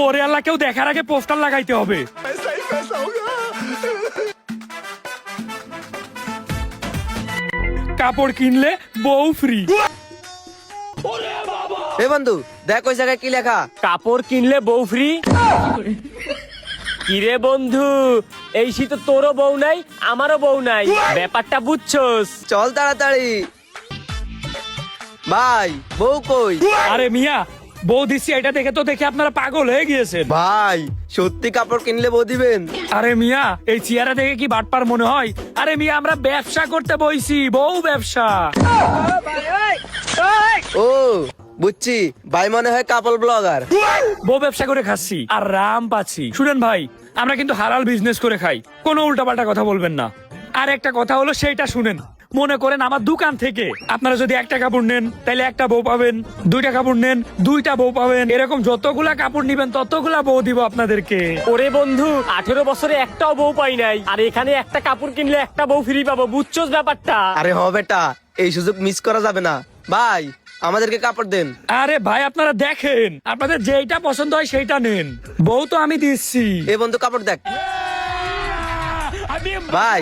ওরে আল্লাহ, কেউ দেখার আগে পোস্টার লাগাইতে হবে। কাপড় কিনলে বউ ফ্রি। এ বন্ধু দেখ ওই জায়গায় কি লেখা। কাপড় কিনলে বউ ফ্রি। কিরে বন্ধু, এই শীতে তোরও বউ নাই আমারও বউ নাই, ব্যাপারটা বুঝছস? চল তাড়াতাড়ি। ভাই বউ কই? আরে মিয়া, বউ দিচ্ছি এটা দেখে তো দেখে আপনারা পাগল হয়ে গিয়েছেন। ভাই সত্যি কাপড় কিনলে বউ দিবেন? আরে মিয়া, এই চেহারা দেখে কি বাটপার মনে হয়? আরে মিয়া, আমরা ব্যবসা করতে বইছি, বউ ব্যবসা। ও বুঝছি, ভাই মনে হয় কাপড় ব্লগার। বউ ব্যবসা করে খাচ্ছি আর রাম পাচ্ছি। শুনেন ভাই, আমরা কিন্তু হালাল বিজনেস করে খাই, কোনো উল্টাপাল্টা কথা বলবেন না। আর একটা কথা হলো সেইটা শুনেন, মনে করেন আমার দোকান থেকে আপনারা যদি একটা কাপড় নেন তাহলে একটা বউ পাবেন, দুইটা কাপড় নেন দুইটা বউ পাবেন, এরকম যতগুলা কাপড় নিবেন ততগুলা বউ দিব আপনাদেরকে। ওরে বন্ধু, 18 বছরে একটাও বউ পাই নাই, আর এখানে একটা কাপড় কিনলে একটা বউ ফ্রি পাবো, বুঝছস ব্যাপারটা? আরে হ বেটা, এই সুযোগ মিস করা যাবে না। ভাই আমাদেরকে কাপড় দেন। আরে ভাই, আপনারা দেখেন, আপনাদের যেইটা পছন্দ হয় সেইটা নেন, বউ তো আমি দিচ্ছি। এ বন্ধু কাপড় দেখ। ভাই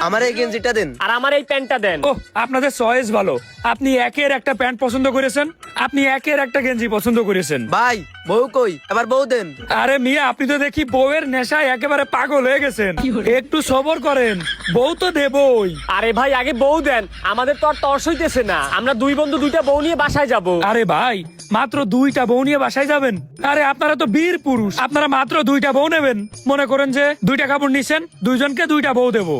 আমার এই গেঞ্জিটা দেন। আর আমার এই প্যান্টটা দেন। ও, আপনাদের চয়েস ভালো। আপনি একের একটা প্যান্ট পছন্দ করেছেন, আপনি একের একটা গেঞ্জি পছন্দ করেছেন। ভাই বউ কই? এবার বউ দেন। আরে মিয়া, আপনি তো দেখি বউয়ের নেশায় একেবারে পাগল হয়ে গেছেন, একটু সবর করেন, বউ তো দেবই। আরে ভাই আগে বউ দেন, আমাদের তো আর তর্স হইতেছে না, আমরা দুই বন্ধু দুইটা বউ নিয়ে বাসায় যাব। আরে ভাই, মাত্র দুইটা বউ নিয়ে বাসায় যাবেন? আরে আপনারা তো বীর পুরুষ, আপনারা মাত্র দুইটা বউ নেবেন। মনে করেন যে দুইটা কাপড় নিছেন, দুইজনকে দুইটা বউ দেবো।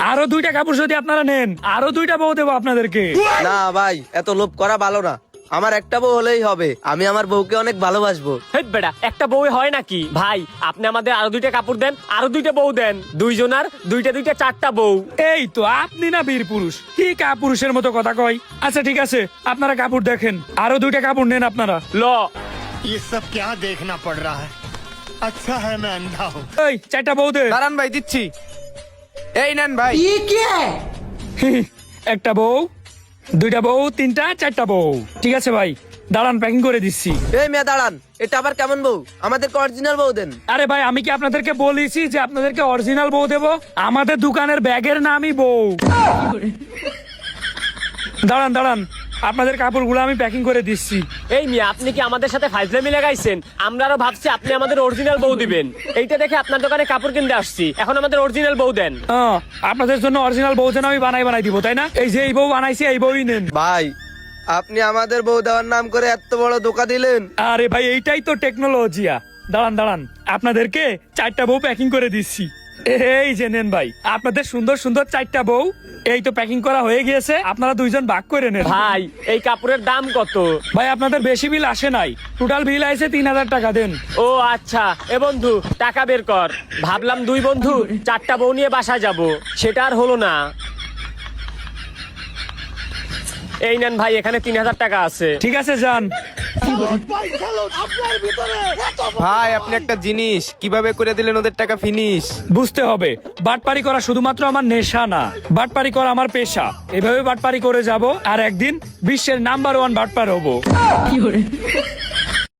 আরো দুইটা কাপড় যদি আপনারা নেন, আরো দুইটা বউ দেবো আপনাদেরকে। না ভাই, এত লোভ করা ভালো না। আমার একটা বউ হলেই হবে, আমি আমার বউকে অনেক ভালোবাসবো। হেট বেটা, একটা বউ হয় নাকি? ভাই আপনি আমাদের আরো দুইটা কাপড় দেন, আরো দুইটা বউ দেন, দুইজনার দুইটা দুইটা চারটা বউ। এই তো আপনি না বীর পুরুষ, কি কাপুরুষের মতো কথা কয়। আচ্ছা ঠিক আছে, আপনারা কাপড় দেখেন, আরো দুইটা কাপড় নেন আপনারা। ল ये सब क्या देखना पड़ रहा है? अच्छा है मैं अंधा हूँ। এই চারটা বউ দে। দাঁড়ান ভাই, দিচ্ছি। এই নেন ভাই। একটা বউ, দুইটা বউ, তিনটা, চারটা বউ। ঠিক আছে ভাই, দাঁড়ান, প্যাকিং করে দিচ্ছি। এই মেয়ে দাঁড়ান, এটা আবার কেমন বউ? আমাদেরকে অরিজিনাল বউ দেন। আরে ভাই, আমি কি আপনাদেরকে বলেছি যে আপনাদেরকে অরিজিনাল বউ দেবো? আমাদের দোকানের ব্যাগের নামই বউ। দাঁড়ান দাঁড়ান, আপনাদের কাপড়গুলো আমি প্যাকিং করে দিচ্ছি। এই মিয়া, আপনি কি আমাদের সাথে ফাইজলামি লাগাইছেন? আমরা আরো ভাবছি আপনি আমাদের অরিজিনাল বউ দিবেন, এইটা দেখে আপনার দোকানে কাপড় কিনতে আসছি। এখন আমাদের অরিজিনাল বউ দেন। আপনাদের জন্য অরিজিনাল বউ যেন আমি বানাই দিব, তাই না? এই যে এই বউ বানাইছি, এই বউই নেন। ভাই আপনি আমাদের বউ দেওয়ার নাম করে এত বড় ধোকা দিলেন। আরে ভাই, এইটাই তো টেকনোলজিয়া। দাঁড়ান দাঁড়ান, আপনাদেরকে চারটা বউ প্যাকিং করে দিচ্ছি। এই যে নেন ভাই, আপনাদের সুন্দর সুন্দর চারটা বউ। এই তো প্যাকিং করা হয়ে গিয়েছে, আপনারা দুইজন ভাগ করে নেন। ভাই এই কাপড়ের দাম কত? ভাই আপনাদের বেশি বিল আসে নাই, টোটাল বিল আছে 3000 টাকা। দেন। ও আচ্ছা, এ বন্ধু টাকা বের কর। ভাবলাম দুই বন্ধু চারটা বউ নিয়ে বাসায় যাব, সেটা আর হলো না। এই নেন ভাই, এখানে 3000 টাকা আছে। ঠিক আছে, যান। ভাই আপনি একটা জিনিস কিভাবে করে দিলেন ওদের টাকা ফিনিশ? বুঝতে হবে, বাটপারি করা শুধুমাত্র আমার নেশা না, বাটপারি করা আমার পেশা। এভাবে বাটপারি করে যাব, আর একদিন বিশ্বের নাম্বার 1 বাটপার হবো।